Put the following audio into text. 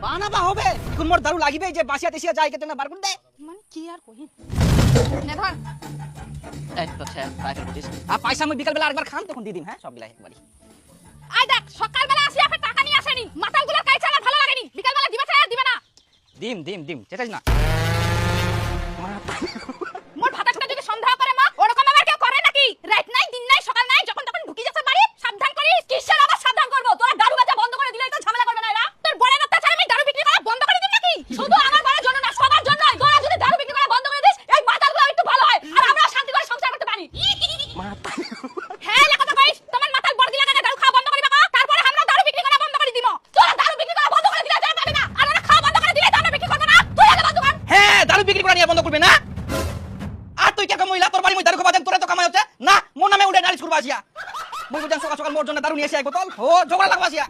বানাবা হবে এখন মোর দারু লাগিবে যে বাসিয়া তেসিয়া যাই কেতে না বার করে দে মানে কি আর কহি নে ধর এই তো ছে পাইছে বুঝিস আর পয়সা আমি বিকাল বেলা আরেকবার খাম তখন দিয়ে দিম হ্যাঁ সব গিলা একবারই আই দেখ সকালবেলা আসি আপনি টাকা নিয়ে আসেনি মাতালগুলোর কাছে আমার ভালো লাগেনি বিকালবেলা দিবা চাই আর দিবে না দিম চেতাইস না মোর ভাতাকটা যদি সন্দেহ করে মা ওরকম আবার কেউ করে নাকি রাত নাই দিন নাই সকাল নাই যখন তখন ঢুকি যাচ্ছে বাড়ি সাবধান করিস কিসের আবার সাবধান করব তোরা দারু বেচা বন্ধ করে দিলেই তো ঝামেলা করবে না এরা তোর বড়ের অত্যাচার আমি দারু বিক্রি করা বন্ধ করে দিম নাকি শুধু আমার বড়ের জন্য না সবার জন্যই তোরা যদি দারু বিক্রি করা বন্ধ করে দিস এই মাতালগুলো একটু ভালো হয় আর আমরা শান্তি করে সংসার করতে পারি হ্যাঁ লেখা তো কইস তোমার মাতাল বড় দিলা দারু খাওয়া বন্ধ করে বাবা তারপরে আমরা দারু বিক্রি করা বন্ধ করে দিব তোরা দারু বিক্রি করা বন্ধ করে দিলে যায় পাবে না আর ওরা খাওয়া বন্ধ করে দিলে তো আমরা বিক্রি করব না তুই আগে বন্ধ কর হ্যাঁ দারু বিক্রি করা নিয়ে বন্ধ করবে না আর তুই কে কামাইলা তোর বাড়ি মই দারু খাবা দেন তোরে তো কামাই হচ্ছে না মোর নামে উড়ে নালিশ করবা আসিয়া মই বুঝান সকাল সকাল মোর জন্য দারু নিয়ে এসে এক বোতল ও ঝগড়া লাগবা আসিয়া